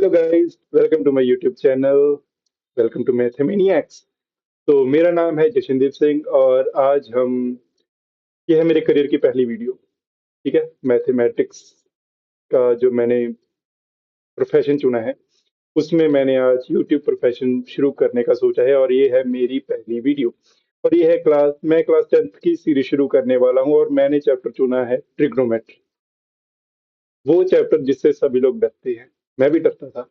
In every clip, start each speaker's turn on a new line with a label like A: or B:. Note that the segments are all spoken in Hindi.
A: Hello guys, welcome to my YouTube channel. Welcome to Mathmaniacs. तो मेरा नाम है जशनदीप सिंह और आज हम ये है मेरे करियर की पहली वीडियो। ठीक है, मैथमेटिक्स का जो मैंने प्रोफेशन चुना है उसमें मैंने आज यूट्यूब प्रोफेशन शुरू करने का सोचा है और ये है मेरी पहली वीडियो। और ये है मैं क्लास 10th की सीरीज शुरू करने वाला हूँ और मैंने चैप्टर चुना है ट्रिग्नोमेट्री। वो चैप्टर जिससे सभी लोग डरते हैं, मैं भी डरता था।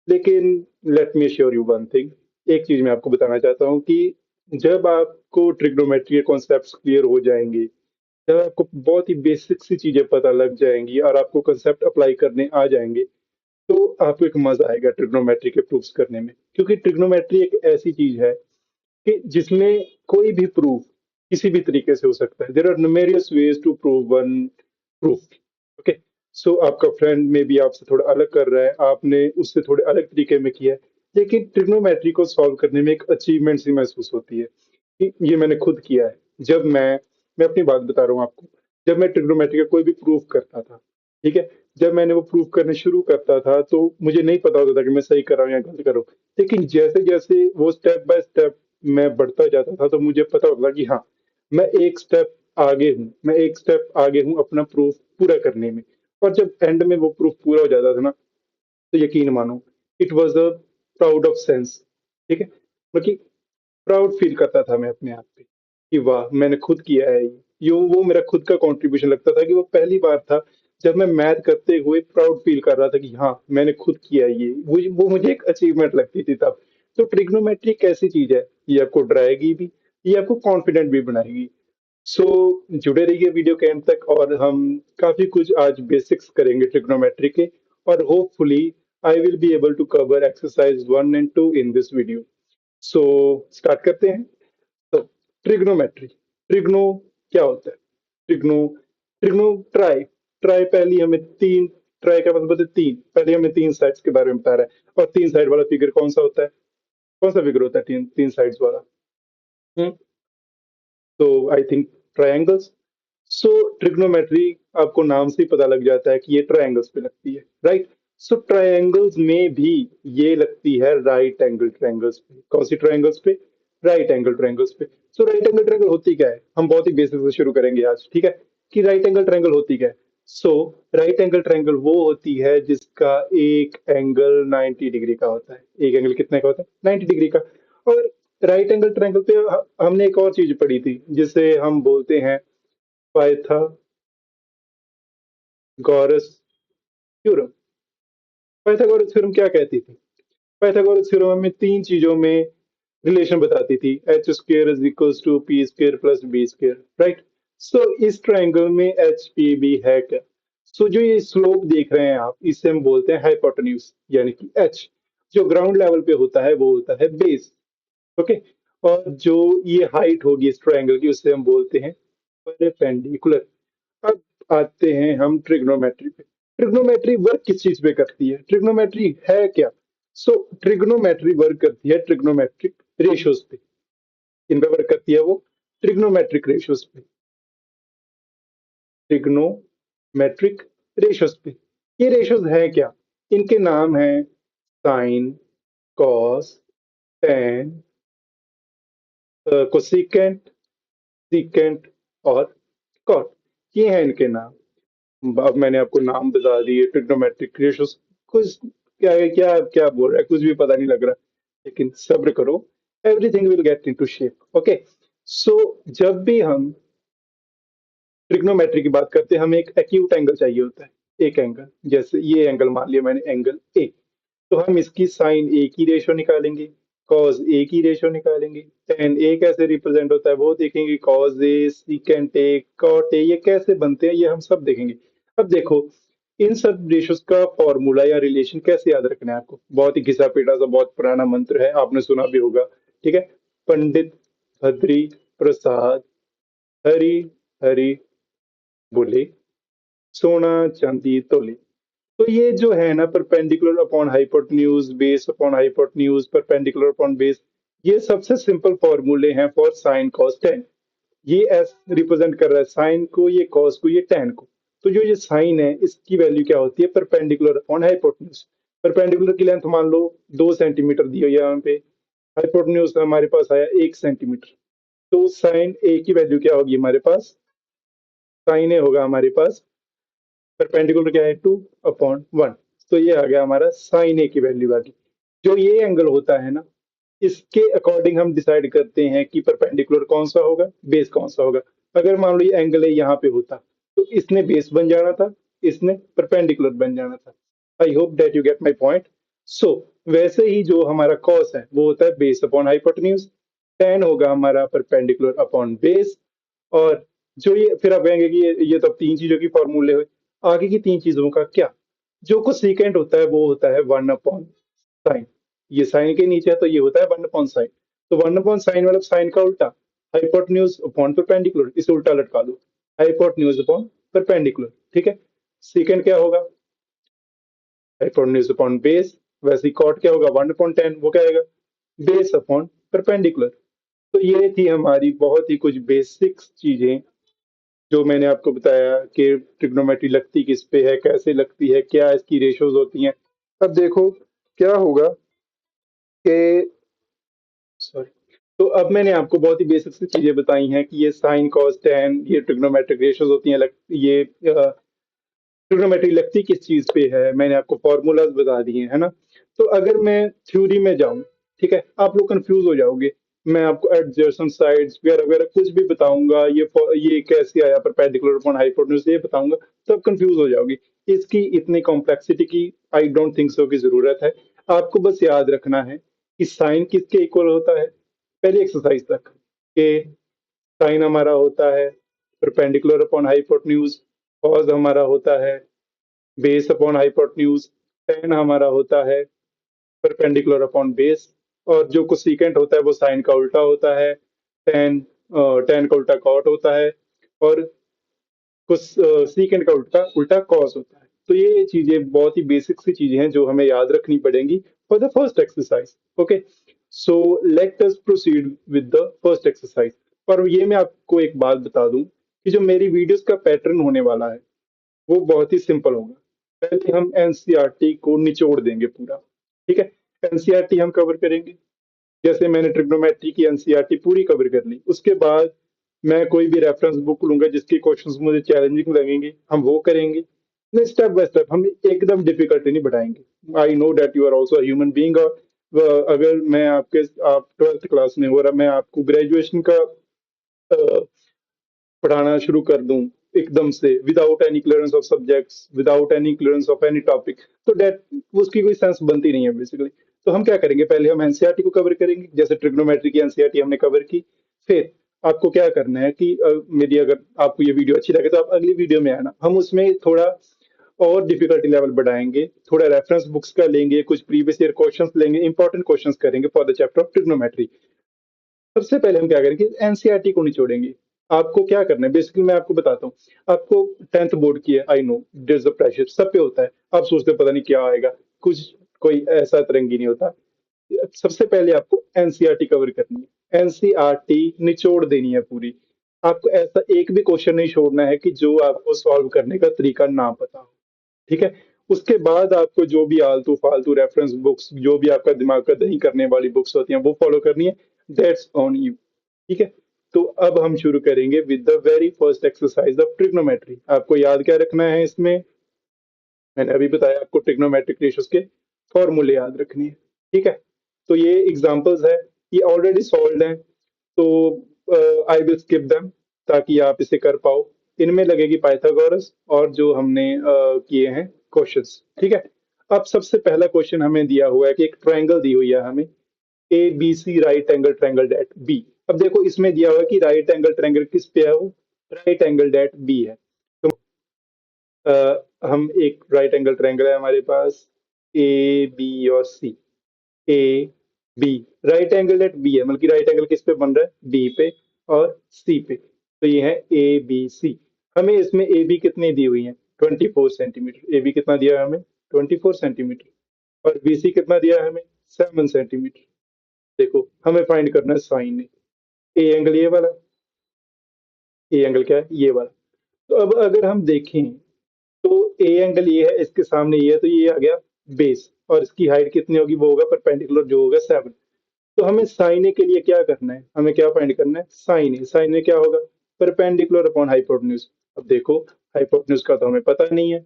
A: लेकिन let me sure you one thing, एक चीज मैं आपको बताना चाहता हूँ कि जब आपको ट्रिग्नोमेट्री के कॉन्सेप्ट्स क्लियर हो जाएंगे, जब आपको बहुत ही बेसिक सी चीजें पता लग जाएंगी और आपको कॉन्सेप्ट अप्लाई करने आ जाएंगे, तो आपको एक मजा आएगा ट्रिग्नोमेट्री के प्रूफ्स करने में। क्योंकि ट्रिग्नोमेट्री एक ऐसी चीज है कि जिसमें कोई भी प्रूफ किसी भी तरीके से हो सकता है। There are numerous ways to prove one proof. Okay, so आपका फ्रेंड में भी आपसे थोड़ा अलग कर रहा है, आपने उससे थोड़े अलग तरीके में किया है, लेकिन ट्रिग्नोमेट्री को सॉल्व करने में एक अचीवमेंट सी महसूस होती है कि ये मैंने खुद किया है। जब मैं अपनी बात बता रहा हूँ आपको। जब मैं ट्रिग्नोमेट्री का कोई भी प्रूफ करता था, ठीक है, जब मैंने वो प्रूफ करने शुरू करता था तो मुझे नहीं पता होता था कि मैं सही कर रहा हूँ या गलत कर रहा हूँ। लेकिन जैसे जैसे वो स्टेप बाय स्टेप मैं बढ़ता जाता था तो मुझे पता होता था कि हाँ, मैं एक स्टेप आगे हूँ, मैं एक स्टेप आगे हूँ अपना प्रूफ पूरा करने में। और जब एंड में वो प्रूफ पूरा हो जाता था ना, तो यकीन मानो, it was a proud of sense. ठीक है, मतलब प्राउड फील करता था मैं अपने आप पे कि वाह, मैंने खुद किया है ये वो मेरा खुद का कंट्रीब्यूशन लगता था कि वो पहली बार था जब मैं मैथ करते हुए प्राउड फील कर रहा था कि हाँ, मैंने खुद किया है ये। वो मुझे एक अचीवमेंट लगती थी तब। तो ट्रिग्नोमेट्री एक ऐसी चीज है, ये आपको डराएगी भी, ये आपको कॉन्फिडेंट भी बनाएगी। सो जुड़े रहिए वीडियो के एंड तक और हम काफी कुछ आज बेसिक्स करेंगे ट्रिग्नोमेट्री के। और hopefully I will be able to cover exercise 1 and 2 in this video. So start करते हैं। तो ट्रिग्नोमेट्री, ट्रिग्नो क्या होता है? ट्रिग्नो ट्रिग्नो ट्राई ट्राई पहली हमें तीन, ट्राई का मतलब है तीन, पहले हमें तीन साइड्स के बारे में बता रहा है। और तीन साइड वाला फिगर कौन सा होता है? कौन सा फिगर होता है तीन तीन साइड्स वाला? हम्म तो I think triangles. So trigonometry आपको नाम से ही पता लग जाता है कि ये ट्रायंगल्स पे लगती है, राइट? सो ट्रायंगल्स में भी ये लगती है राइट एंगल ट्रायंगल्स पे। कौन सी ट्रायंगल्स पे? राइट एंगल ट्रायंगल्स पे। सो राइट एंगल ट्रायंगल होती क्या है, हम बहुत ही बेसिक से शुरू करेंगे आज, ठीक है? कि राइट एंगल ट्रायंगल होती क्या है? सो राइट एंगल ट्रायंगल वो होती है जिसका एक एंगल 90 डिग्री का होता है। एक एंगल कितने का होता है? 90 डिग्री का। और राइट एंगल ट्रायंगल पे हमने एक और चीज पढ़ी थी जिसे हम बोलते हैं पाइथागोरस थ्योरम। पाइथागोरस थ्योरम क्या कहती थी? पाइथागोरस थ्योरम हमें तीन चीजों में रिलेशन बताती थी। H square is equals to P square plus B square, right? So इस ट्रायंगल में एच पी बी है क्या? सो जो ये स्लोप देख रहे हैं आप, इसे हम बोलते हैं हाइपोटेन्यूज, यानी कि एच जो ग्राउंड लेवल पे होता है वो होता है बेस। ओके, और जो ये हाइट होगी इस ट्रायंगल की उसे हम बोलते हैं परपेंडिकुलर। अब आते हैं हम ट्रिग्नोमेट्री पे। ट्रिग्नोमेट्री वर्क किस चीज पे करती है? ट्रिग्नोमेट्री है क्या? सो ट्रिग्नोमेट्री वर्क करती है ट्रिग्नोमेट्रिक रेशियोज पे। इन पे वर्क करती है वो ट्रिग्नोमेट्रिक रेशियोज पे, ट्रिग्नोमेट्रिक रेशियोज पे। ये रेशियोज है क्या? इनके नाम है sine, cos, tan, cosecant, secant और कॉट। ये हैं इनके नाम। अब मैंने आपको नाम बता दिए ट्रिग्नोमेट्रिक रेशियोज। कुछ क्या क्या क्या बोल रहा है, कुछ भी पता नहीं लग रहा, लेकिन सब्र करो, everything will get into shape. Okay, so जब भी हम ट्रिग्नोमेट्री की बात करते हैं हमें एक एक्यूट एंगल चाहिए होता है। एक एंगल, जैसे ये एंगल मान लिया मैंने, एंगल ए। तो हम इसकी साइन ए की रेशो निकालेंगे, कॉस ए की रेशो निकालेंगे, टेन ए कैसे रिप्रेजेंट होता है वो देखेंगे, cos A, secant A, cot A, ये कैसे बनते हैं ये हम सब देखेंगे। अब देखो, इन सब रेशोस का फॉर्मूला या रिलेशन कैसे याद रखना है आपको? बहुत ही घिसा पीटा सा बहुत पुराना मंत्र है, आपने सुना भी होगा। ठीक है, पंडित भद्री प्रसाद हरि हरि बोले, सोना चांदी तोले। तो ये जो है ना, perpendicular upon hypotenuse, base upon hypotenuse, perpendicular upon base, ये सबसे सिंपल फॉर्मूले हैं फॉर साइन कॉस टेन। ये एस रिप्रेजेंट कर रहा है साइन को, ये कॉस को, ये टेन को। तो जो ये साइन है इसकी वैल्यू क्या होती है? Perpendicular upon hypotenuse. परपेंडिकुलर की लेंथ मान लो 2 सेंटीमीटर दी हुई है यहाँ पे, हाइपोटेन्यूज हमारे पास आया 1 सेंटीमीटर। तो साइन ए की वैल्यू क्या होगी हमारे पास, साइन ए होगा हमारे पास, परपेंडिकुलर क्या है 2/1। तो ये आ गया हमारा साइन ए की वैल्यू आ गई। जो ये एंगल होता है ना, इसके अकॉर्डिंग हम डिसाइड करते हैं कि परपेंडिकुलर कौन सा होगा, बेस कौन सा होगा। अगर मान लो ये एंगल है यहाँ पे होता, तो इसने बेस बन जाना था, इसने परपेंडिकुलर बन जाना था। I hope that you get my point. So वैसे ही जो हमारा कॉस है वो होता है बेस अपॉन हाइपोटेन्यूज, टेन होगा हमारा परपेंडिकुलर अपॉन बेस। और जो ये फिर आप कहेंगे कि ये तो अब तीन चीजों की फॉर्मूले हुए, आगे की तीन चीजों का क्या, जो कुछ सीकेंट होता है वो होता है 1/साइन। ये साइन के नीचे है तो ये होता है 1/साइन। तो 1/साइन मतलब साइन का उल्टा, हाइपोटेन्यूज अपॉन परपेंडिकुलर, इसे उल्टा लटका दो, हाइपोटेन्यूज अपॉन परपेंडिकुलर। ठीक है, सीकेंट क्या होगा, हाइपोटेन्यूज अपॉन बेस। वैसे कॉट क्या होगा 1/10, वो क्या आएगा, बेस अपॉन परपेंडिकुलर। तो ये थी हमारी बहुत ही कुछ बेसिक चीजें जो मैंने आपको बताया कि ट्रिग्नोमेट्री लगती किस पे है, कैसे लगती है, क्या इसकी रेशोज होती हैं। अब देखो क्या होगा कि, सॉरी, तो अब मैंने आपको बहुत ही बेसिक सी चीजें बताई हैं कि ये साइन कॉस टेन ये ट्रिग्नोमेट्रिक रेशोज होती हैं, ये ट्रिग्नोमेट्री लगती किस चीज पे है, मैंने आपको फॉर्मूलाज बता दिए है ना। तो अगर मैं थ्योरी में जाऊं, ठीक है, आप लोग कंफ्यूज हो जाओगे। मैं आपको एडजर्सन साइड्स वगैरह वगैरह कुछ भी बताऊंगा, ये कैसे आया परपेंडिकुलर अपॉन हाइपोटेन्यूज ये बताऊंगा, तो आप कंफ्यूज हो जाओगे। इसकी इतनी कॉम्प्लेक्सिटी की आई डोंट थिंक सो की जरूरत है। आपको बस याद रखना है कि साइन किसके इक्वल होता है, पहली एक्सरसाइज तक के, साइन हमारा होता है परपेंडिकुलर अपॉन हाइपोटेन्यूज, कॉस हमारा होता है बेस अपॉन हाइपोटेन्यूज, टेन हमारा होता है परपेंडिकुलर अपॉन बेस, और जो कुछ सीकेंट होता है वो साइन का उल्टा होता है, टेन, टेन का उल्टा कॉट होता है, और कुछ सीकेंट का उल्टा उल्टा कॉस होता है। तो ये चीजें बहुत ही बेसिक सी चीजें हैं जो हमें याद रखनी पड़ेंगी for the first exercise. Okay, so let us proceed with the first exercise. और ये मैं आपको एक बात बता दूं कि जो मेरी वीडियोस का पैटर्न होने वाला है वो बहुत ही सिंपल होगा। पहले हम एनसीईआरटी को निचोड़ देंगे पूरा, ठीक है। एनसीईआरटी हम कवर करेंगे, जैसे मैंने ट्रिग्नोमेट्री की एनसीईआरटी पूरी कवर कर ली, उसके बाद मैं कोई भी रेफरेंस बुक लूंगा जिसके क्वेश्चंस मुझे चैलेंजिंग लगेंगे, हम वो करेंगे। नहीं, स्टेप बाय स्टेप, हम एकदम डिफिकल्टी नहीं बढ़ाएंगे। I know that you are also human being. अगर मैं आपके, आप 12th क्लास में हो रहा, मैं आपको ग्रेजुएशन का अ, पढ़ाना शुरू कर दूं एकदम से, without any clearance of subjects, without any clearance of any topic, तो डेट उसकी कोई सेंस बनती नहीं है बेसिकली। तो हम क्या करेंगे, पहले हम एनसीईआरटी को कवर करेंगे, जैसे ट्रिग्नोमेट्री की एनसीईआरटी हमने कवर की। फिर आपको क्या करना है कि मेरी, अगर आपको ये वीडियो अच्छी लगे तो आप अगली वीडियो में आना, हम उसमें थोड़ा और डिफिकल्टी लेवल बढ़ाएंगे, थोड़ा रेफरेंस बुक्स का लेंगे, कुछ प्रीवियस ईयर क्वेश्चंस लेंगे, इंपॉर्टेंट क्वेश्चंस करेंगे for the chapter of trigonometry. सबसे पहले हम क्या करेंगे, एनसीईआरटी को निचोड़ेंगे। आपको क्या करना है बेसिकली मैं आपको बताता हूँ। आपको 10th बोर्ड की है, I know there is a pressure सब पे होता है, आप सोचते हो पता नहीं क्या आएगा, कुछ कोई ऐसा तरंगी नहीं होता। सबसे पहले आपको एनसीईआरटी कवर करनी है, एनसीईआरटी निचोड़ देनी है पूरी। आपको ऐसा एक भी क्वेश्चन नहीं छोड़ना है कि जो आपको सॉल्व करने का तरीका ना पता हो, ठीक है। उसके बाद आपको जो भी आलतू फालतू रेफरेंस बुक्स, जो भी आपका दिमाग का दही करने वाली बुक्स होती हैं वो फॉलो करनी है, दैट्स ऑन यू, ठीक है। तो अब हम शुरू करेंगे with the very first exercise of trigonometry. आपको याद क्या रखना है इसमें, मैंने अभी बताया आपको ट्रिग्नोमेट्रिक रेशियोज के फॉर्मूले याद रखने हैं, ठीक है। तो ये एग्जांपल्स है, ये ऑलरेडी सॉल्व्ड हैं, तो आई विल स्किप देम ताकि आप इसे कर पाओ। इनमें लगेगी पाइथागोरस और जो हमने किए हैं क्वेश्चंस, ठीक है। अब सबसे पहला क्वेश्चन हमें दिया हुआ है कि एक ट्रायंगल दी हुई है हमें, A B C right angle triangle that B. अब देखो इसमें दिया हुआ है कि राइट एंगल ट्रायंगल किस पे है, वो राइट एंगल डेट बी है। तो हम एक राइट एंगल ट्रायंगल है हमारे पास, ए बी और C, A B, right angle at B है, मतलब कि राइट एंगल किस पे बन रहा है, बी पे और सी पे। तो ये है ए बी सी। हमें इसमें ए बी कितनी दी हुई है, 24 सेंटीमीटर। ए बी कितना दिया है हमें, 24 सेंटीमीटर। और बी सी कितना दिया है हमें, 7 सेंटीमीटर। देखो हमें फाइंड करना है साइन ए एंगल ये वाला, ए एंगल क्या है ये वाला। तो अब अगर हम देखें तो ए एंगल ये है, इसके सामने ये है, तो ये आ गया बेस। और इसकी हाइट कितनी होगी, वो होगा परपेंडिकुलर जो होगा 7। तो हमें साइन ए के लिए क्या करना है, हमें क्या फाइंड करना है, साइन ए। साइन ए क्या होगा, परपेंडिकुलर अपॉन हाइपोटेन्यूज। अब देखो हाइपोटेन्यूज का तो हमें पता नहीं है,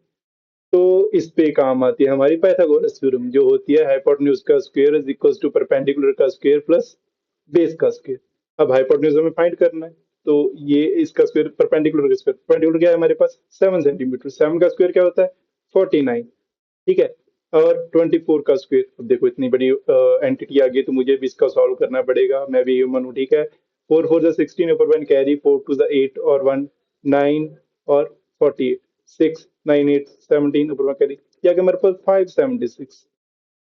A: तो इस पे काम आती है हमारी पाइथागोरस थ्योरम, जो होती है हाइपोटेन्यूज का square is equal to perpendicular का स्क्वायर प्लस बेस का स्क्वायर। अब हाइपोटेन्यूज हमें फाइंड करना है, तो ये इसका स्क्वायर, परपेंडिकुलर का स्क्वायर, परपेंडिकुलर क्या है हमारे पास 7 सेंटीमीटर, 7 का स्क्वायर क्या होता है 49, ठीक है। और 24 का स्क्वायर, अब देखो इतनी बड़ी एंटिटी आ गई तो मुझे भी इसका सॉल्व करना पड़ेगा, मैं भी ह्यूमन हूँ, ठीक है। 4 4 16 ऊपर 1 कैरी, 4 2 8 और 1 9 और 48, 6 9 8 17 ऊपर 1 कैरी, ये आ गया हमारे पास 576।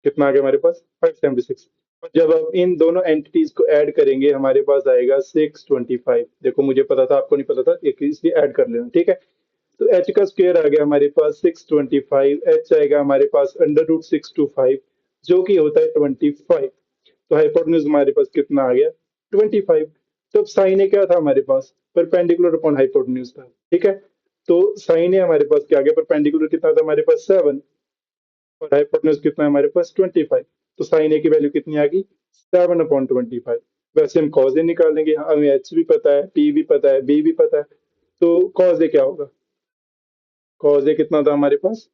A: कितना आ गया हमारे पास 576। और जब आप इन दोनों एंटिटीज को ऐड करेंगे हमारे पास आएगा 625। देखो मुझे पता था आपको नहीं पता था, एक इसलिए ऐड कर लेना, ठीक है। तो एच का स्क्वायर आ गया हमारे पास 625, एच आएगा हमारे पास √625 जो कि होता है 25। तो हाइपोटेन्यूज हमारे पास कितना आ गया 25। तो अब साइन ए क्या था हमारे पास, परपेंडिकुलर अपॉन हाइपोटेन्यूज था, ठीक है। तो साइन ए हमारे पास क्या आ गया, परपेंडिकुलर कितना था हमारे पास 7 और हाइपोटेन्यूज कितना है हमारे पास 25। तो साइन ए की वैल्यू कितनी आ गई 7/25। वैसे हम कॉज ए निकालेंगे, हमें एच भी पता है, पी भी पता है, बी भी पता है, तो कॉज ए क्या होगा, कॉज ए कितना था हमारे पास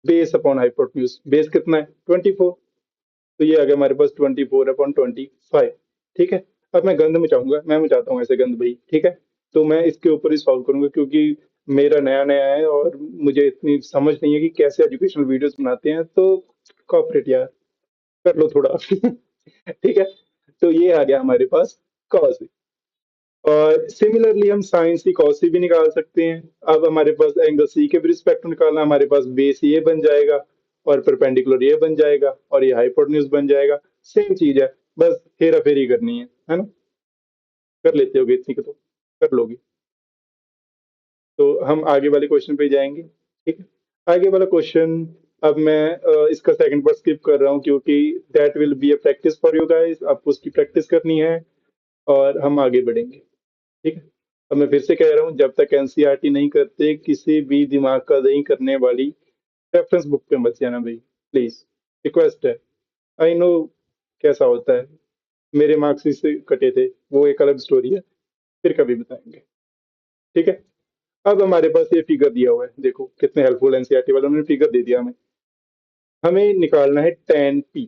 A: बेस अपॉन हाइपोटेन्यूज, बेस कितना है 24। तो ये आ गया हमारे पास 24/25, ठीक है। अब मैं गंध मचाऊंगा, मैं मचाता हूँ ऐसे गंध भाई, ठीक है। तो मैं इसके ऊपर ही सॉल्व करूंगा क्योंकि मेरा नया नया है और मुझे इतनी समझ नहीं है कि कैसे एजुकेशनल वीडियोस बनाते हैं, तो कॉपरेट यार कर लो थोड़ा ठीक है। तो ये आ गया हमारे पास कॉस। और सिमिलरली हम साइन सी कॉस सी भी निकाल सकते हैं। अब हमारे पास एंगल सी के भी रिस्पेक्ट में निकालना, हमारे पास बेस ये बन जाएगा और परपेंडिकुलर ये बन जाएगा और ये हाइपोटेन्यूज बन जाएगा। सेम चीज है, बस हेरा फेरी करनी है ना। कर लेते होगे इतनी को तो कर लोगे। तो हम आगे वाले क्वेश्चन पे जाएंगे, ठीक है। आगे वाला क्वेश्चन, अब मैं इसका सेकंड पार्ट स्किप कर रहा हूँ क्योंकि that will be a practice for you guys, आपको उसकी प्रैक्टिस करनी है और हम आगे बढ़ेंगे, ठीक है। अब मैं फिर से कह रहा हूँ, जब तक एनसीईआरटी नहीं करते किसी भी दिमाग का दही करने वाली रेफरेंस बुक पे मत जाना भाई, प्लीज, रिक्वेस्ट है। आई नो कैसा होता है, मेरे मार्क्स इससे कटे थे, वो एक अलग स्टोरी है, फिर कभी बताएंगे, ठीक है। अब हमारे पास ये फिगर दिया हुआ है, देखो कितने हेल्पफुल एनसीईआरटी वालों ने फिगर दे दिया हमें। हमें निकालना है tan p।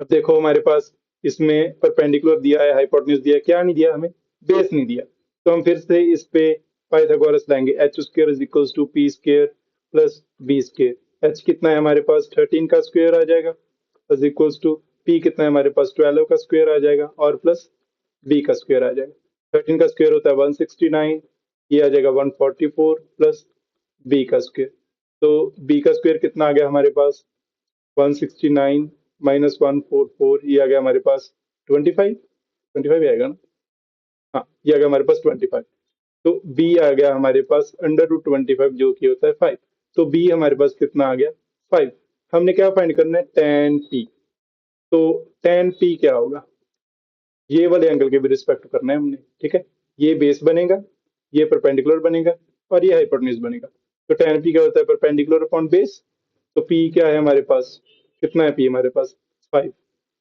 A: अब देखो हमारे पास इसमें परपेंडिकुलर दिया है, हाइपोटेन्यूज दिया है, क्या नहीं दिया हमें, बेस नहीं दिया। तो हम फिर से इस पे पाइथागोरस लाएंगे, H square is equal to P square plus B square. H कितना है हमारे पास 13 का स्क्वायर आ जाएगा, इज इक्वल टू पी कितना है हमारे पास 12 का स्क्वायर आ जाएगा और प्लस बी का स्क्वायर आ जाएगा। 13 का स्क्वायर होता है 169, ये आ जाएगा 144 प्लस बी का स्क्वायर। तो बी का स्क्वायर कितना आ गया हमारे पास 169 -144, ये आ गया हमारे पास 25, 25 आएगा ना, हाँ ये आ गया हमारे पास 25। तो बी आ गया हमारे पास √25 जो कि होता है 5। तो बी हमारे पास कितना आ गया 5। हमने क्या फाइंड करना है tan p। तो tan p क्या होगा, ये वाले एंगल के भी रिस्पेक्ट करना है हमने, ठीक है। ये बेस बनेगा, ये परपेंडिकुलर बनेगा और ये हाइपोटेन्यूज बनेगा। तो tan p क्या होता है परपेंडिकुलर अपॉन बेस। तो p क्या है हमारे पास, कितना है p हमारे पास 5,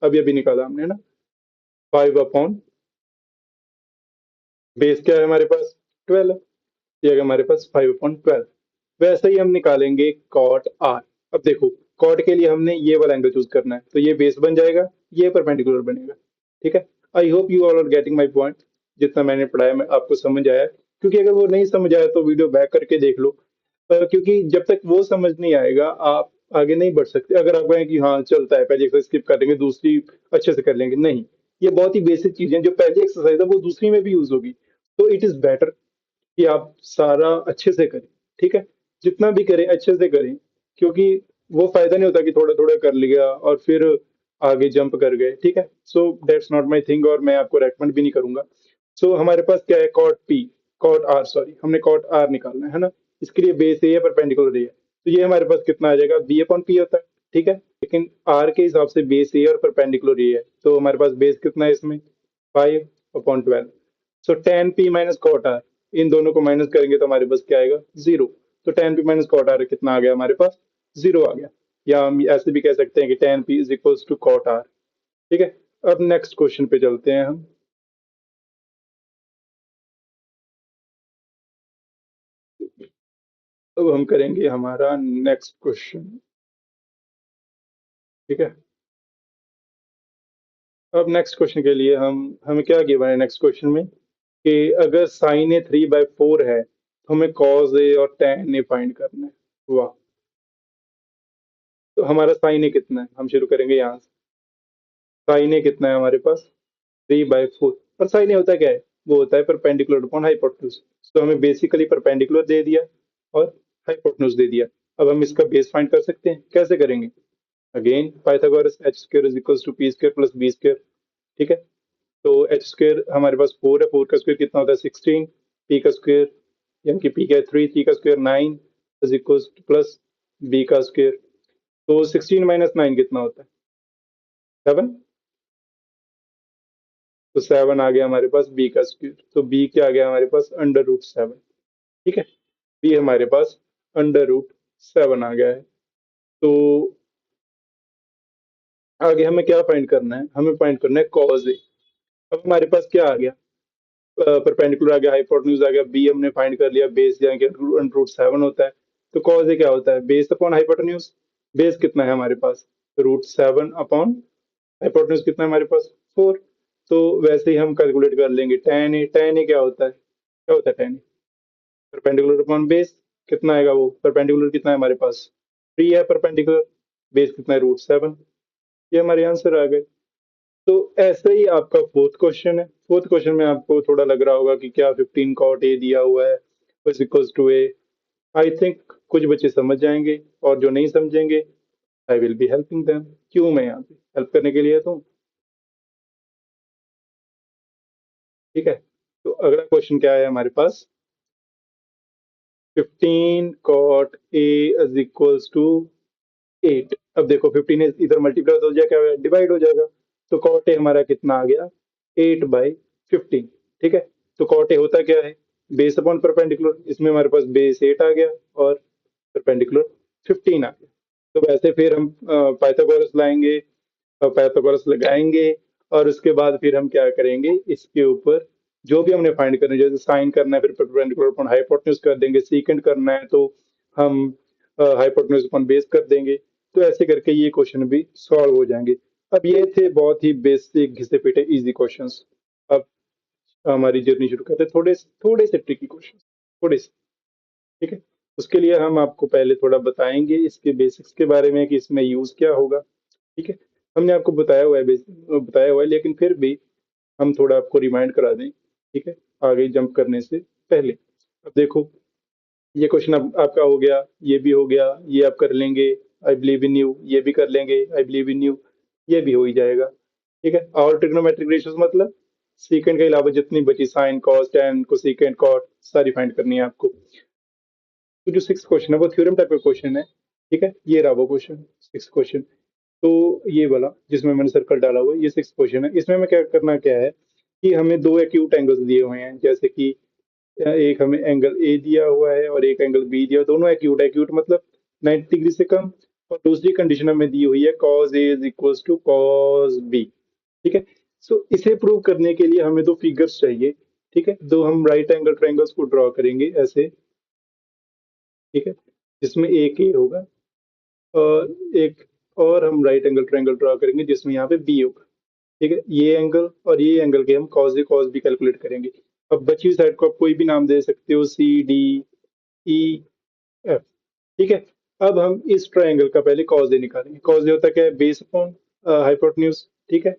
A: अभी अभी निकाला हमने ना, 5/, बेस क्या है हमारे पास 12, ये है हमारे पास 5/12। वैसे ही हम निकालेंगे कॉट आर। अब देखो कॉट के लिए हमने ये वाला एंगल चूज करना है, तो ये बेस बन जाएगा, ये परपेंडिकुलर बनेगा, ठीक है। I hope you all are getting my point, जितना मैंने पढ़ाया मैं आपको समझ आया। क्योंकि अगर वो नहीं समझ आया तो वीडियो बैक करके देख लो, क्योंकि जब तक वो समझ नहीं आएगा आप आगे नहीं बढ़ सकते। अगर आप कहें कि हाँ चलता है पहले एक्सरसाइज स्किप कर लेंगे दूसरी अच्छे से कर लेंगे, नहीं, ये बहुत ही बेसिक चीजें जो पहली एक्सरसाइज है वो दूसरी में भी यूज होगी। तो इट इज बेटर कि आप सारा अच्छे से करें, ठीक है। जितना भी करें अच्छे से करें, क्योंकि वो फायदा नहीं होता कि थोड़ा थोड़ा कर लिया और फिर आगे जंप कर गए, ठीक है। So that's not my thing और मैं आपको रेकमेंड भी नहीं करूंगा। सो हमारे पास क्या है cot P, cot R sorry, हमने कॉट आर निकालना है ना। इसके लिए बेस ए है परपेंडिकुलर ए है, तो ये हमारे पास कितना आ जाएगा बी/पी होता है, ठीक है। लेकिन आर के हिसाब से बेस ए और परपेंडिकुलर ए है, तो हमारे पास बेस कितना है इसमें 5/12। So tan p minus cot R, इन दोनों को माइनस करेंगे तो हमारे पास क्या आएगा 0। तो tan p minus cot R कितना आ गया हमारे पास 0 आ गया। या हम ऐसे भी कह सकते हैं कि tan p is equals to cot r। ठीक है, अब नेक्स्ट क्वेश्चन पे चलते हैं हम। अब हम करेंगे हमारा नेक्स्ट क्वेश्चन। ठीक है, अब नेक्स्ट क्वेश्चन के लिए हमें क्या गिवन है नेक्स्ट क्वेश्चन में कि अगर साइन ए 3/4 है तो हमें कॉज ए और tan ए फाइंड करना है। वाह, तो हमारा साइन ए कितना है, हम शुरू करेंगे यहाँ से। साइन ए कितना है हमारे पास, 3/4। और साइन ए होता क्या है, वो होता है परपेंडिकुलर अपॉन हाइपोटेन्यूज। तो हमें बेसिकली परपेंडिकुलर दे दिया और हाइपोटेन्यूज दे दिया। अब हम इसका बेस फाइंड कर सकते हैं, कैसे करेंगे। Again Pythagoras, H square is equals to P square plus B square. ठीक है, तो एच स्क्वायर हमारे पास 4 है, 4 का स्क्वायर कितना होता है 16, पी का स्क्वायर यानी कि पी का 3, 3 का square 9 is equals plus B का स्क्वायर। तो 16 माइनस 9 कितना होता है 7। तो 7 आ गया हमारे पास बी का स्क्वायर, तो बी क्या आ गया हमारे पास √7। ठीक है, बी हमारे पास √7 आ गया है। तो आगे हमें क्या फाइंड करना है, हमें फाइंड करना है कॉज ए। अब हमारे पास क्या आ गया, परपेंडिकुलर आ गया, हाइपोटेन्यूज आ गया, बी हमने फाइंड कर लिया, बेस जाएंगे √7 होता है। तो कॉज ए क्या होता है, बेस अपॉन हाइपोटेन्यूज। बेस कितना है हमारे पास √7 अपॉन हाइपोटेन्यूज कितना है हमारे पास 4। तो वैसे ही हम कैलकुलेट कर लेंगे tan ए क्या होता है, क्या होता है tan ए, परपेंडिकुलर अपॉन बेस। कितना आएगा वो, परपेंडिकुलर कितना है हमारे पास 3 है परपेंडिकुलर, बेस कितना है √7। ये हमारे आंसर आ गए। तो ऐसे ही आपका फोर्थ क्वेश्चन है। फोर्थ क्वेश्चन में आपको थोड़ा लग रहा होगा कि क्या 15 cot a दिया हुआ है is equals to A. I think कुछ बच्चे समझ जाएंगे और जो नहीं समझेंगे I will be helping them. क्यों, मैं यहाँ पे हेल्प करने के लिए तो। ठीक है, तो अगला क्वेश्चन क्या है हमारे पास, 15 cot a is equals to 8। अब देखो 15 इधर मल्टीप्लाई हो जाएगा, क्या डिवाइड हो जाएगा। तो cot a हमारा कितना आ गया 8/15। ठीक है, तो cot a होता क्या है, बेस अपॉन परपेंडिकुलर। इसमें हमारे पास बेस 8 आ गया और परपेंडिकुलर 15 आ गया। तो वैसे फिर हम पाइथागोरस लाएंगे, पाइथागोरस लगाएंगे और उसके बाद फिर हम क्या करेंगे, इसके ऊपर जो भी हमने फाइंड करना है, जैसे साइन करना है फिर परपेंडिकुलर अपॉन हाइपोटेन्यूज कर देंगे, सीकेंड करना है तो हम हाइपोटेन्यूज अपॉन बेस कर देंगे। तो ऐसे करके ये क्वेश्चन भी सॉल्व हो जाएंगे। अब ये थे बहुत ही बेसिक घिसे पिटे इजी क्वेश्चंस। अब हमारी जर्नी शुरू करते हैं थोड़े थोड़े से ट्रिकी क्वेश्चन, थोड़े से। ठीक है, उसके लिए हम आपको पहले थोड़ा बताएंगे इसके बेसिक्स के बारे में कि इसमें यूज क्या होगा। ठीक है, हमने आपको बताया हुआ है लेकिन फिर भी हम थोड़ा आपको रिमाइंड करा दें। ठीक है, आगे जंप करने से पहले। अब देखो, ये क्वेश्चन आपका हो गया, ये भी हो गया, ये आप कर लेंगे, आई बिलीव इन यू, ये भी कर लेंगे, आई बिलीव इन यू, ये भी हो ही जाएगा। ठीक है, और ट्रिग्नोमेट्रिक रेशियोज मतलब सीकेंड के अलावा जितनी बची sine cos tan cosecant cot सारी फाइंड करनी है आपको। तो जो सिक्स क्वेश्चन है वो थ्योरम टाइप का क्वेश्चन है। ठीक है, ये रहा वो क्वेश्चन, सिक्स क्वेश्चन। तो ये वाला जिसमें मैंने सर्कल डाला हुआ है ये सिक्स क्वेश्चन है। इसमें हमें क्या करना क्या है कि हमें दो एक्यूट एंगल्स दिए हुए हैं, जैसे कि एक हमें एंगल ए दिया हुआ है और एक एंगल बी दिया, दोनों एक्यूट, एक्यूट मतलब 90 डिग्री से कम। और दूसरी कंडीशन हमें दी हुई है cos A is equals to cos B. ठीक है, सो इसे प्रूव करने के लिए हमें दो फिगर्स चाहिए। ठीक है, दो हम राइट एंगल ट्रायंगल्स को ड्रॉ करेंगे ऐसे। ठीक है, जिसमें एक ए होगा और एक और हम राइट एंगल ट्रायंगल ड्रॉ करेंगे जिसमें यहाँ पे बी होगा। ठीक है, ये एंगल और ये एंगल के हम कॉज ए कॉज बी कैलकुलेट करेंगे। अब बची हुई साइड को आप कोई भी नाम दे सकते हो, सी डी ई एफ। ठीक है, अब हम इस ट्रायंगल का पहले कॉज ए निकालेंगे। कॉज ए होता क्या है, बेस अपॉन हाइपोटेन्यूज। ठीक है,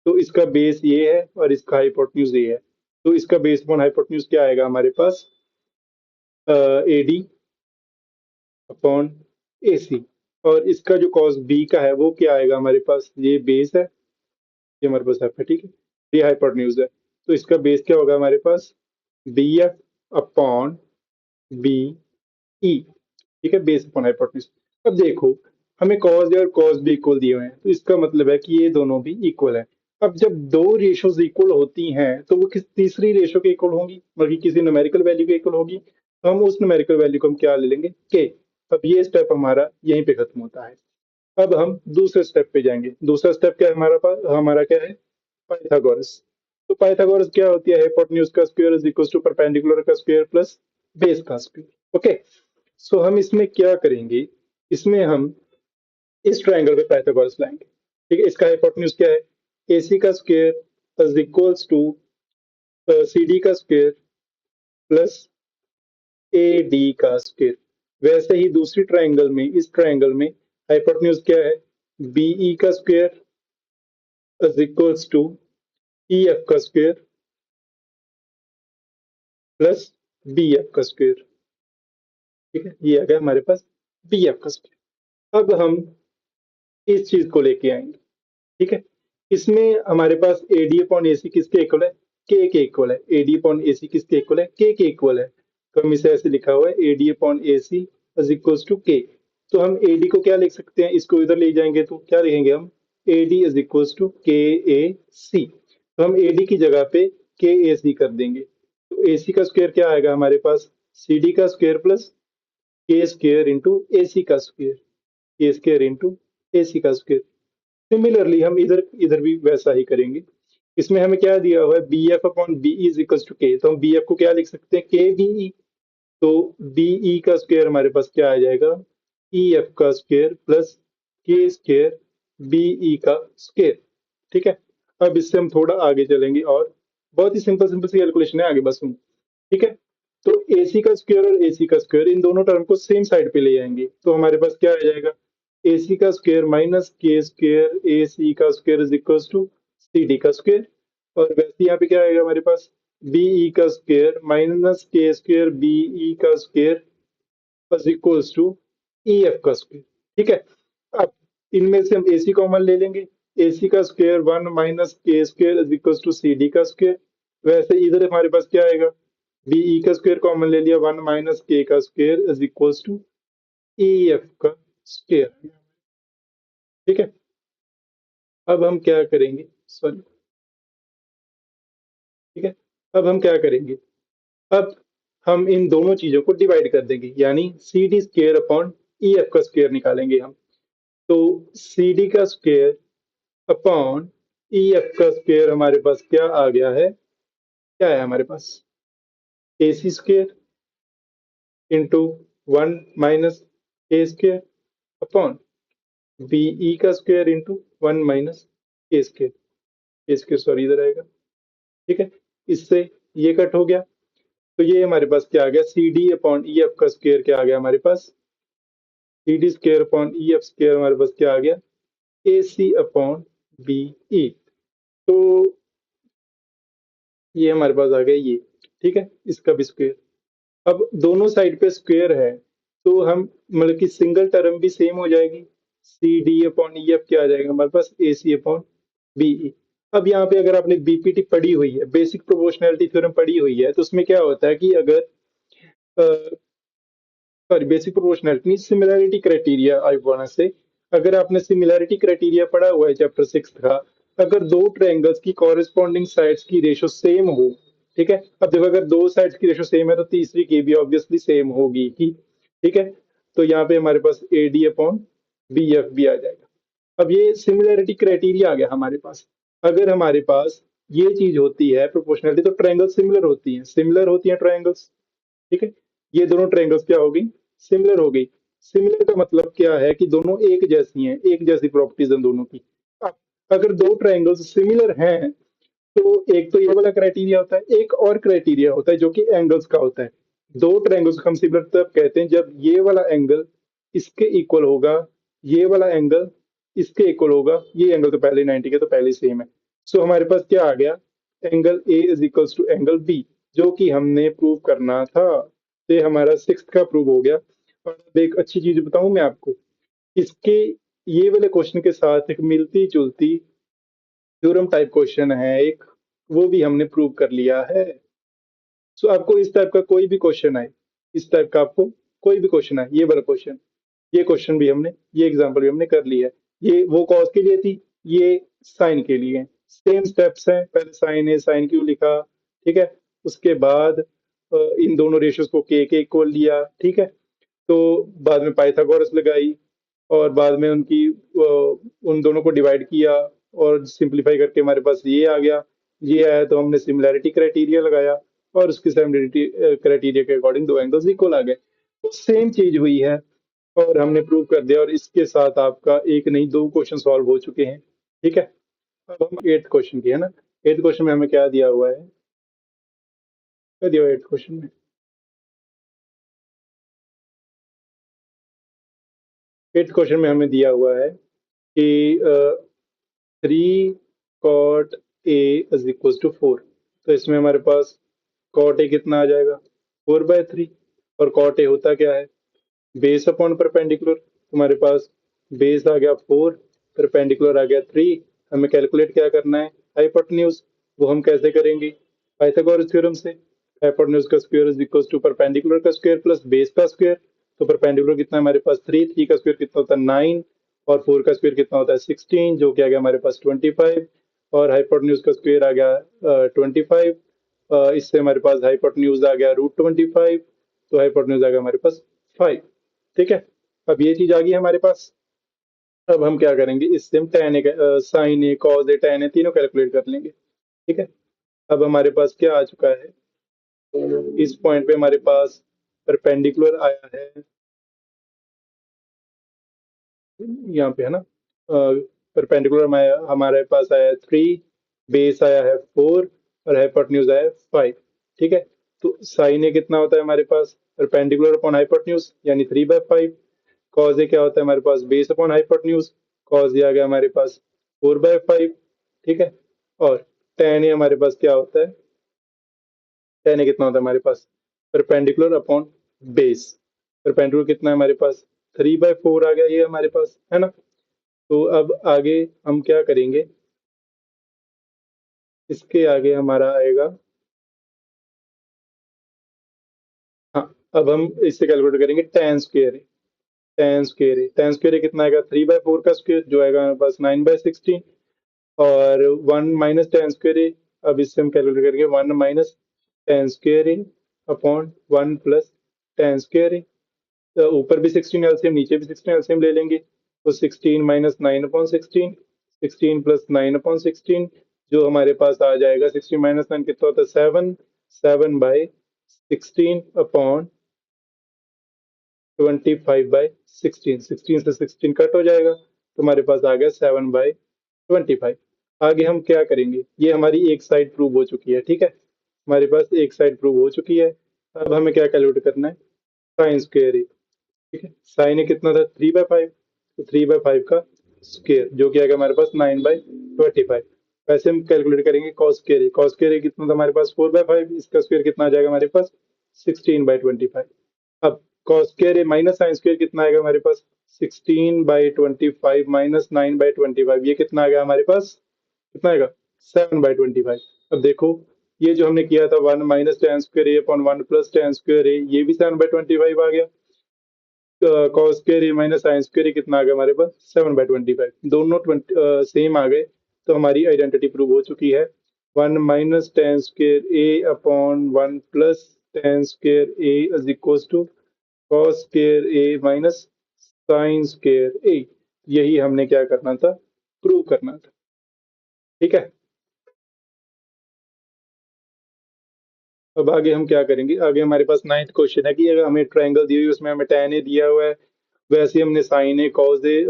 A: तो इसका बेस ये है और इसका हाइपोटेन्यूज ये है। तो इसका बेस अपॉन हाइपोटेन्यूज क्या आएगा हमारे पास, ए डी अपॉन ए सी। और इसका जो कॉस बी का है वो क्या आएगा हमारे पास, ये बेस है, ये हमारे पास एफ है। ठीक है, ये हाइपोटेन्यूज है, तो इसका बेस क्या होगा हमारे पास B F upon B E. ठीक है, बेस अपॉन हाइपोटेन्यूज। अब देखो, हमें कॉस ए और कॉस बी इक्वल दिए हुए हैं, तो इसका मतलब है कि ये दोनों भी इक्वल है। अब जब दो रेशोज इक्वल होती हैं तो वो किस तीसरी रेशो के इक्वल होंगी, बल्कि किसी न्यूमेरिकल वैल्यू के इक्वल होगी। तो हम उस न्यूमेरिकल वैल्यू को हम क्या ले लेंगे, के। अब ये स्टेप हमारा यहीं पे खत्म होता है। अब हम दूसरे स्टेप पे जाएंगे। दूसरा स्टेप क्या है हमारा पास, हमारा क्या है, पाइथागोरस। तो पाइथागोरस क्या होती है, हाइपोटेन्यूज का square is equal to perpendicular का स्क्वायर प्लस बेस का स्क्वायर। ओके, सो हम इसमें क्या करेंगे, इसमें हम इस ट्रायंगल पे पाइथागोरस लाएंगे। ठीक है, इसका हाइपोटेन्यूज क्या है, AC का square is equals to CD का स्क्वायर प्लस AD का स्क्वायर। वैसे ही दूसरी ट्रायंगल में, इस ट्रायंगल में हाइपोटेन्यूज क्या है, BE का square is equals to EF का स्क्वायर प्लस BF का स्क्वायर। ठीक है, ये आ गया हमारे पास BF का स्क्वायर। अब हम इस चीज को लेके आएंगे। ठीक है, इसमें हमारे पास AD अपॉन AC किसके इक्वल है, K के इक्वल है। AD अपॉन AC किसके इक्वल है, K के इक्वल है। तो हम इसे ऐसे लिखा हुआ है AD upon AC is equal to K। तो हम AD को क्या लिख सकते हैं, इसको इधर ले जाएंगे तो क्या लिखेंगे हम, AD is equal to KAC। तो हम AD की जगह पे KAC कर देंगे। तो AC का स्क्वायर क्या आएगा हमारे पास, CD का square plus K square into AC का square, K square into AC का स्क्वायर। सिमिलरली हम इधर इधर भी वैसा ही करेंगे। इसमें हमें क्या दिया हुआ है, B F upon BE is equal to K. तो हम बी एफ को क्या लिख सकते हैं, के बीई। तो बीई का स्क्वायर हमारे पास क्या आ जाएगा, ई एफ का स्क्वायर प्लस के स्क्वायर बीई का स्क्वायर। ठीक है, अब इससे हम थोड़ा आगे चलेंगे और बहुत ही सिंपल सिंपल सी कैलकुलेशन है, आगे बस हम। ठीक है, तो AC का स्क्वायर और AC का स्क्वायर इन दोनों टर्म को सेम साइड पे ले आएंगे। तो हमारे पास क्या आ जाएगा, AC का square minus K square AC का square is equal to CD का स्क्वायर। और वैसे यहाँ पे क्या आएगा हमारे पास, BE का square minus K square BE का square is equal to EF का स्क्वायर। ठीक है, अब इनमें से हम AC कॉमन ले लेंगे। AC का square 1 minus K square is equal to CD का स्क्वायर। वैसे इधर हमारे पास क्या आएगा, बीई का स्क्वायर कॉमन ले लिया, 1 माइनस के का square is equal to E F का स्क्वायर। ठीक है, अब हम क्या करेंगे, सॉरी, ठीक है, अब हम क्या करेंगे, अब हम इन दोनों चीजों को डिवाइड कर देंगे, यानी C D square upon E F का स्क्वायर निकालेंगे हम। तो सी डी का स्क्वायर अपॉन ई एफ का स्क्वायर हमारे पास क्या आ गया है, क्या है हमारे पास, A C square into 1 minus A square upon B E का square into 1 minus A square. A square sorry इधर आएगा। ठीक है, इससे ये कट हो गया। तो ये हमारे पास क्या आ गया, C D upon E F का स्क्वायर क्या आ गया हमारे पास, C D square upon E F square हमारे पास क्या आ गया, ए सी अपॉन बी ई। तो ये हमारे पास आ गया ये। ठीक है, इसका भी स्क्वायर। अब दोनों साइड पे स्क्वायर है, तो हम मतलब कि सिंगल टर्म भी सेम हो जाएगी। C D upon E F क्या आ जाएगा हमारे पास, ए सी अपॉन बीई। अब यहाँ पे अगर आपने बीपीटी पढ़ी हुई है, बेसिक प्रोपोर्शनैलिटी थ्योरम पढ़ी हुई है, तो उसमें क्या होता है कि अगर sorry basic proportionality similarity criteria I want say, अगर आपने सिमिलैरिटी क्राइटेरिया पढ़ा हुआ है चैप्टर 6 का, अगर दो ट्रायंगल्स की कॉरेस्पॉन्डिंग साइड्स की रेशो सेम हो, ठीक है, अब देखो अगर दो साइड्स की रेशो सेम है तो तीसरी की भी ऑब्वियसली सेम होगी ही। ठीक है, तो यहाँ पे हमारे पास A D upon B F भी आ जाएगा। अब ये सिमिलैरिटी क्राइटेरिया आ गया हमारे पास। अगर हमारे पास ये चीज होती है प्रोपोर्शनलिटी, तो ट्रायंगल सिमिलर होती हैं, सिमिलर होती हैं ट्रायंगल्स। ठीक है, ये दोनों ट्रायंगल्स क्या हो गई, सिमिलर हो गई। सिमिलर का मतलब क्या है कि दोनों एक जैसी हैं, एक जैसी प्रॉपर्टीज हैं दोनों की। अब अगर दो ट्रायंगल्स सिमिलर हैं, तो एक तो ये वाला क्राइटेरिया होता है, एक और क्राइटेरिया होता है जो कि एंगल्स का होता है। दो ट्रायंगल्स को हम सिमिलर तब कहते हैं जब ये वाला एंगल इसके इक्वल होगा, ये वाला एंगल इसके इक्वल होगा। ये एंगल तो पहले 90 के, तो पहले सेम है। सो हमारे पास क्या आ गया, angle A is equals to angle B, जो कि हमने प्रूव करना था। तो ये हमारा 6th का प्रूव हो गया। और अब एक अच्छी चीज बताऊं मैं आपको, इसके ये वाले क्वेश्चन के साथ एक मिलती जुलती थ्योरम टाइप क्वेश्चन है एक, वो भी हमने प्रूव कर लिया है। सो आपको इस टाइप का कोई भी क्वेश्चन आए, इस टाइप का आपको कोई भी क्वेश्चन आए, ये वाला क्वेश्चन, ये क्वेश्चन भी हमने, ये एग्जांपल भी हमने कर लिया है। ये वो कॉस के लिए थी, ये साइन के लिए है। सेम स्टेप्स हैं, पहले साइन है, साइन क्यू लिखा। ठीक है, उसके बाद इन दोनों रेशियोज को के इक्वल लिया। ठीक है, तो बाद में पाइथागोरस लगाई, और बाद में उन दोनों को डिवाइड किया और सिंप्लीफाई करके हमारे पास ये आ गया। ये आया तो हमने सिमिलैरिटी क्राइटेरिया लगाया और उसकी सिमिलैरिटी क्राइटेरिया के अकॉर्डिंग दो एंगल्स इक्वल आ गए। तो सेम चीज हुई है और हमने प्रूव कर दिया, और इसके साथ आपका एक नहीं दो क्वेश्चन सॉल्व हो चुके हैं। ठीक है, अब हम एट्थ क्वेश्चन की है ना। एट्थ क्वेश्चन में हमें क्या दिया हुआ है, क्या दिया हुआ है एट्थ क्वेश्चन में? एट्थ क्वेश्चन में हमें दिया हुआ है कि 3 cot A is equal to 4। तो इसमें हमारे पास cot A कितना आ जाएगा, 4/3। और cot A होता क्या है, बेस अपॉन परपेंडिकुलर। हमारे पास बेस आ गया 4, परपेंडिकुलर आ गया 3। हमें कैलकुलेट क्या करना है, हाइपोटेन्यूज। वो हम कैसे करेंगे, पाइथागोरस थ्योरम से। हाइपोटेन्यूज का square is equal to perpendicular का स्क्वायर प्लस बेस का स्क्वायर। तो परपेंडिकुलर कितना है हमारे पास 3, 3 का स्क्वायर कितना होता है 9, और 4 का स्क्वायर कितना होता है 16, जो कि आ गया हमारे पास 25। और हाइपोटेन्यूज का स्क्वायर आ गया 25। इससे हमारे पास हाइपोटेन्यूज आ गया √25। तो हाइपोटेन्यूज आ गया हमारे पास 5। ठीक है, अब ये चीज आ गई हमारे पास। अब हम क्या करेंगे, इससे हम tan A sign A cos A tan ए तीनों कैलकुलेट कर लेंगे। ठीक है, अब हमारे पास क्या आ चुका है, इस पॉइंट पे हमारे पास परपेंडिकुलर आया है, यहाँ पे है ना। परपेंडिकुलर हमारे पास आया है 3, बेस आया है 4, और हाइपोटेन्यूज आया है 5। ठीक है, तो साइन ए कितना होता है हमारे पास, परपेंडिकुलर अपॉन हाइपोटेन्यूज यानी 3/5। कॉज ए क्या होता है हमारे पास, बेस अपॉन हाइपोटेन्यूज। कॉज ए आ गया हमारे पास 4/5। ठीक है, और tan ए हमारे पास क्या होता है, tan ए कितना होता है हमारे पास, परपेंडिकुलर अपॉन बेस। परपेंडिकुलर कितना है हमारे पास, 3/4 आ गया ये हमारे पास, है ना। तो अब आगे हम क्या करेंगे, इसके आगे हमारा आएगा, हाँ, अब हम इससे कैलकुलेट करेंगे tan स्क्वेयर कितना आएगा, 3/4 का स्क्वेयर जो आएगा हमारे पास 9/16। और 1 - tan स्क्वेयर। अब इससे हम कैलकुलेट करेंगे 1 - tan square upon 1 + tan square. तो ऊपर भी 16 एलसीएम, नीचे भी 16 एलसीएम ले लेंगे। तो 16 - 9/16, 16 + 9/16, जो हमारे पास आ जाएगा 16 - 9 कितना होता है 7, 7/16 अपॉन 25/16। 16 से 16 कट हो जाएगा तो हमारे पास आ गया 7/25। आगे हम क्या करेंगे, ये हमारी एक साइड प्रूव हो चुकी है। ठीक है, हमारे पास एक साइड प्रूव हो चुकी है। अब हमें क्या कैलकुलेट करना है, साइन स्क्वेयर। ठीक है, साइन ए कितना था 3/5, तो 3/5 का स्क्वेयर जो कि आएगा हमारे पास 9/25। वैसे हम कैलकुलेट करेंगे कॉस स्क्वेयर कितना था हमारे पास 4/5, इसका स्क्वेयर कितना आ जाएगा हमारे पास 16/25। अब cos square minus sine square कितना आएगा हमारे पास, 16/25 माइनस 9/25, ये कितना आ गया हमारे पास, कितना आएगा 7/25। अब देखो, ये जो हमने किया था 1 - tan square upon 1 + tan square, ये भी 7/25 आ गया। Cos square minus sine square कितना आ गया हमारे पास 7/25, दोनों 20 सेम आ गए। तो हमारी आइडेंटिटी प्रूव हो चुकी है। 1 - tan square upon 1 + tan square is equal to cos square minus sine square. यही हमने क्या करना था, प्रूव करना था। ठीक है, अब आगे हम क्या करेंगे, आगे हमारे पास नाइन्थ क्वेश्चन है कि अगर हमें ट्रायंगल दी हुई है उसमें हमें tan ए दिया हुआ है, वैसे ही हमने साइन ए कॉस ए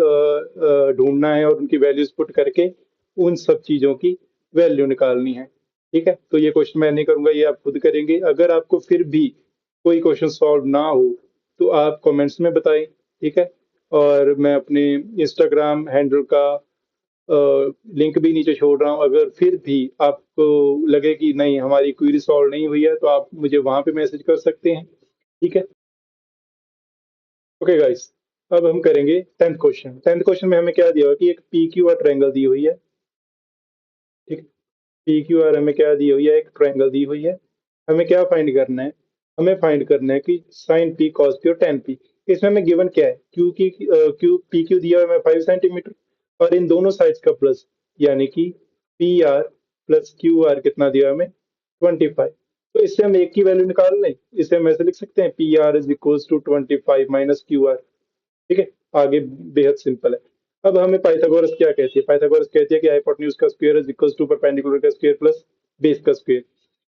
A: ढूंढना है और उनकी वैल्यूज पुट करके उन सब चीजों की वैल्यू निकालनी है। ठीक है, तो ये क्वेश्चन मैं नहीं करूंगा, ये आप खुद करेंगे। अगर आपको फिर भी कोई क्वेश्चन सॉल्व ना हो तो आप कमेंट्स में बताएं। ठीक है, और मैं अपने इंस्टाग्राम हैंडल का लिंक भी नीचे छोड़ रहा हूँ। अगर फिर भी आपको लगे कि नहीं हमारी क्वेरी सॉल्व नहीं हुई है तो आप मुझे वहां पे मैसेज कर सकते हैं। ठीक है, ओके गाइस, अब हम करेंगे टेंथ क्वेश्चन। टेंथ क्वेश्चन में हमें क्या दिया हुआ है कि एक पी क्यू आर ट्रायंगल दी हुई है। ठीक है, पी क्यू आर हमें क्या दी हुई है, एक ट्रायंगल दी हुई है। हमें क्या फाइंड करना है, हमें फाइंड करना है कि साइन पी कॉस पी और टेन पी। इसमें हमें गिवन क्या है, क्यू पी क्यू दिया हुआ है हमें 5 सेंटीमीटर, और इन दोनों साइड्स का प्लस, यानी कि P R plus Q are कितना दिया है हमें 25। तो इससे हम एक की वैल्यू निकाल लें, इसे हम ऐसे लिख सकते हैं P R is equal to 25 - Q R. ठीक है, आगे बेहद सिंपल है। अब हमें पाइथागोरस क्या कहती है? पाइथागोरस कहती है कि हाइपोटेन्यूज का square is equal to perpendicular का स्क्वायर प्लस बेस का स्क्वायर।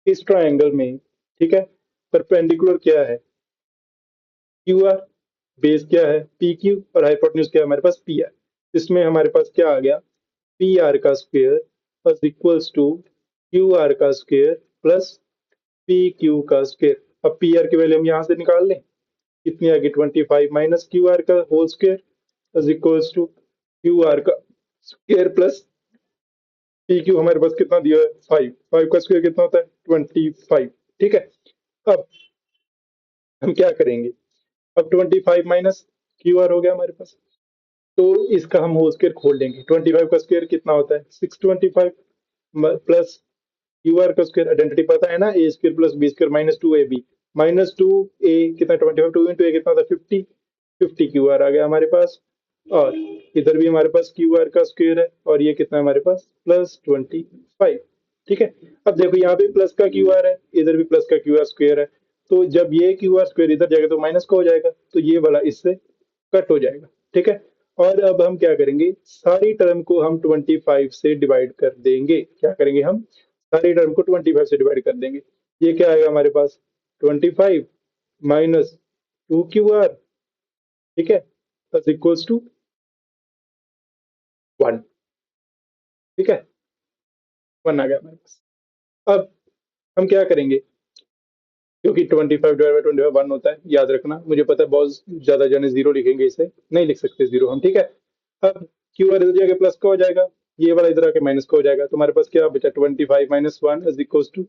A: इस ट्रायंगल में, ठीक है, परपेंडिकुलर क्या है? क्यू आर, बेस क्या है? पी क्यू, और हाइपोटेन्यूज क्या है हमारे पास? P R. इसमें हमारे पास क्या आ गया? पी आर का square is equals to Q R का स्क्वायर प्लस पी क्यू का स्क्वायर। अब पी आर की वैल्यू हम यहाँ से निकाल लें, कितनी आ गई? 25 माइनस क्यू आर का whole square is equals to Q R का स्क्वायर प्लस पी क्यू। हमारे पास कितना दिया है? 5। 5 का स्क्वायर कितना होता है? 25। ठीक है। अब हम क्या करेंगे? अब 25 माइनस क्यू आर हो गया हमारे पास, तो इसका हम होल स्क्वायर खोल लेंगे। 25 का स्क्वायर कितना होता है? 625 प्लस क्यू आर का स्क्वायर, आइडेंटिटी पता है ना, A square plus B square minus two A B. Minus two A कितना? 25। 2 इंटू ए कितना था? 50। 50 क्यू आर आ गया हमारे पास। और इधर भी हमारे पास क्यू आर का स्क्वायर है, और ये कितना है हमारे पास? प्लस 25। ठीक है। अब देखो यहाँ पे प्लस का क्यू आर है, इधर भी प्लस का क्यू आर स्क्वायर है। तो जब ये क्यू आर स्क्वायर इधर जाएगा तो माइनस का हो जाएगा, तो ये वाला इससे कट हो जाएगा। ठीक है। और अब हम क्या करेंगे? सारी टर्म को हम 25 से डिवाइड कर देंगे। क्या करेंगे हम? सारी टर्म को 25 से डिवाइड कर देंगे। ये क्या आएगा हमारे पास? 25 माइनस 2 क्यू आर, ठीक है, बस इक्वल्स टू 1। ठीक है, 1 आ गया हमारे पास। अब हम क्या करेंगे? क्योंकि 25 डिवाइड बाई 25 1 होता है, याद रखना। मुझे पता है बहुत ज्यादा जने जीरो लिखेंगे, इसे नहीं लिख सकते जीरो हम। ठीक है। अब क्यू आर इधर जाके प्लस का हो जाएगा, ये वाला इधर आके माइनस का हो जाएगा, तो हमारे पास क्या बचा? 25 minus 1 is equal to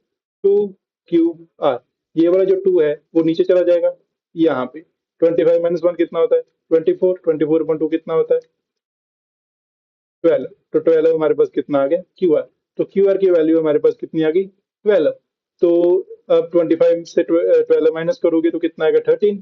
A: 2 Q R. ये वाला जो 2 है वो नीचे चला जाएगा यहाँ पे। 25 माइनस 1 कितना होता है? 24। 24/2 कितना होता है? 12। तो 12 हमारे पास कितना आ गया? Q R. तो क्यू आर की वैल्यू हमारे पास कितनी आ गई? 12। तो अब 25 से 12 माइनस करोगे तो कितना आएगा? 13।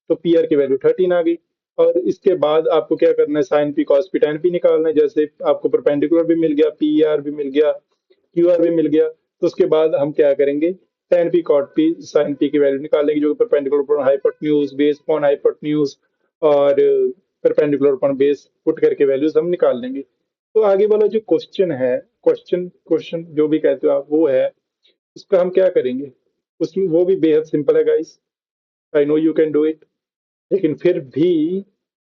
A: तो पी आर की वैल्यू 13 आ गई। और इसके बाद आपको क्या करना है? Sine P cos P tan P निकालना है। जैसे आपको परपेंडिकुलर भी मिल गया, पी आर भी मिल गया, क्यू आर भी मिल गया, तो उसके बाद हम क्या करेंगे? tan P cot P sin P की वैल्यू निकालेंगे, जो perpendicular upon hypotenuse base upon hypotenuse और परपेंडिकुलर अपॉन बेस पुट करके वैल्यूज हम निकाल लेंगे। तो आगे वाला जो क्वेश्चन है, क्वेश्चन क्वेश्चन जो भी कहते हो आप, वो है, उसका हम क्या करेंगे? उसमें वो भी बेहद सिंपल है guys. I know you can do it. लेकिन फिर भी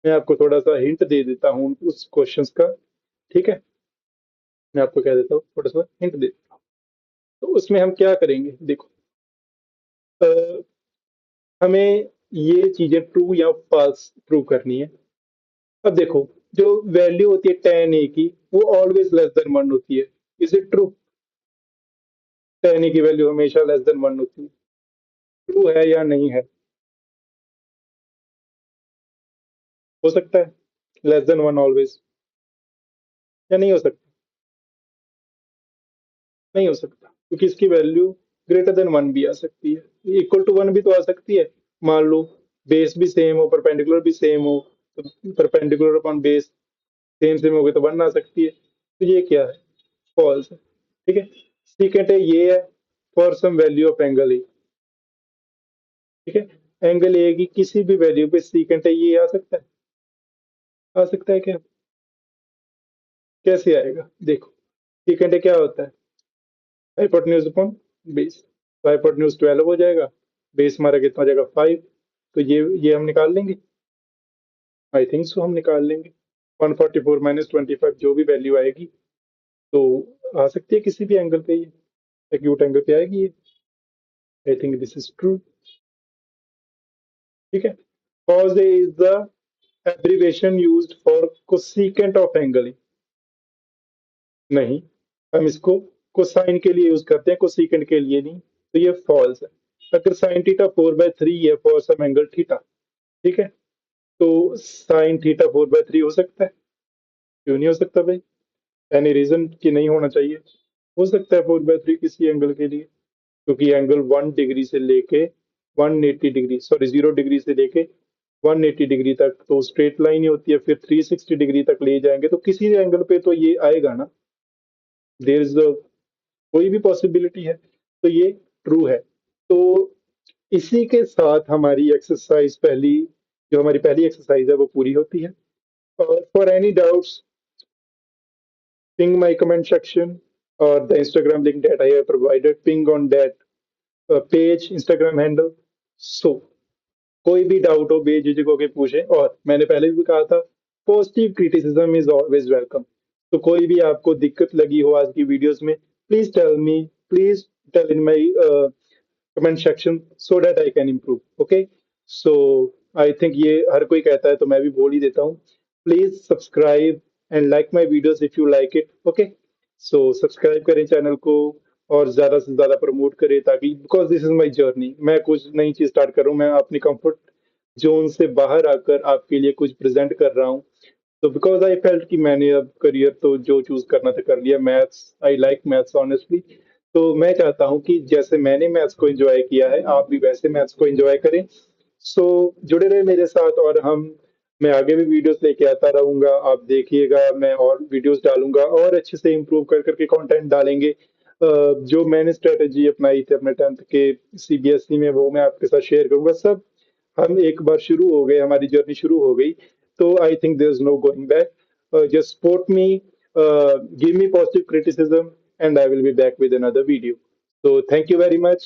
A: मैं आपको थोड़ा सा हिंट दे देता हूँ उस क्वेश्चंस का। ठीक है, मैं आपको कह देता हूँ, थोड़ा सा हिंट दे देता हूँ। तो उसमें हम क्या करेंगे? देखो, अ, हमें ये चीजें ट्रू या फॉल्स प्रूव करनी है। अब देखो, जो वैल्यू होती है tan ए की, वो ऑलवेज लेस देन 1 होती है। Is it true? tan ए की वैल्यू हमेशा लेस देन 1 होती है। ट्रू है या नहीं है? हो सकता है लेस देन 1 ऑलवेज, या नहीं हो सकता? नहीं हो सकता, क्योंकि इसकी वैल्यू ग्रेटर देन 1 भी आ सकती है, इक्वल टू 1 भी तो आ सकती है। मान लो बेस भी सेम हो, परपेंडिकुलर भी सेम हो, तो perpendicular upon base same same हो गए तो 1 आ सकती है। तो ये क्या है? फॉल्स है। ठीक है। सेकेंड है, ये है for some value of angle A. ठीक है, एंगल ए की किसी भी वैल्यू पे सीकेंट है, ये आ सकता है? आ सकता है क्या? कैसे आएगा? देखो, सीकेंट है क्या होता है? Hypotenuse upon base. तो हाइपोटेन्यूज 12 हो जाएगा, बेस हमारा कितना हो जाएगा? 5। तो ये हम निकाल लेंगे। आई थिंक सो हम निकाल लेंगे। 144 माइनस 25 जो भी वैल्यू आएगी, तो आ सकती है किसी भी एंगल पे, ये एक्यूट एंगल पे आएगी ये। I think this is true. ठीक है। cos a is the abbreviation used for cosecant of angle। नहीं, हम इसको कोसाइन के लिए यूज करते हैं, कोसिकेंट के लिए नहीं। तो ये फॉल्स है। अगर साइन थीटा 4/3 है फॉर सम एंगल थीटा, ठीक है, तो साइन थीटा 4/3 हो सकता है? क्यों नहीं हो सकता भाई? एनी रीजन कि नहीं होना चाहिए? हो सकता है 4/3 किसी एंगल के लिए, क्योंकि एंगल 1 डिग्री से लेके 180 डिग्री, सॉरी 0 डिग्री से लेके 180 डिग्री तक तो स्ट्रेट लाइन ही होती है, फिर 360 डिग्री तक ले जाएंगे तो किसी एंगल पे तो ये आएगा ना। देर इज कोई भी पॉसिबिलिटी है, तो ये ट्रू है। तो इसी के साथ हमारी एक्सरसाइज पहली जो हमारी पहली एक्सरसाइज है वो पूरी होती है। और for any doubts, ping my comment section or the Instagram link that I have provided. Ping on that page, Instagram handle. So कोई भी डाउट हो बेझिझक होके पूछें, और मैंने पहले भी कहा था, positive criticism is always welcome. तो कोई भी आपको दिक्कत लगी हो आज की वीडियोस में, please tell me, please tell in my comment section so that I can improve. Okay, so I think ये हर कोई कहता है तो मैं भी बोल ही देता हूँ, please subscribe and like my videos if you like it. Okay, so subscribe करें चैनल को और ज्यादा से ज्यादा प्रमोट करें, ताकि because this is my journey, मैं कुछ नई चीज स्टार्ट कर रहा हूँ, मैं अपनी कंफर्ट जोन से बाहर आकर आपके लिए कुछ प्रेजेंट कर रहा हूँ। तो बिकॉज आई फेल्ट कि मैंने अब करियर तो जो चूज करना था कर लिया, maths, I like maths honestly. तो मैं चाहता हूँ कि जैसे मैंने मैथ्स को एंजॉय किया है, आप भी वैसे मैथ्स को एंजॉय करें। सो जुड़े रहे मेरे साथ, और मैं आगे भी वीडियोस लेके आता रहूंगा, आप देखिएगा, मैं और वीडियोस डालूंगा और अच्छे से इम्प्रूव कर करके कंटेंट डालेंगे। जो मैंने स्ट्रेटेजी अपनाई थी अपने 10th के सीबीएसई में, वो मैं आपके साथ शेयर करूंगा सब। हम एक बार शुरू हो गए, हमारी जर्नी शुरू हो गई, तो I think there is no going back. Just support me, give me positive criticism, and I will be back with another video. So thank you very much.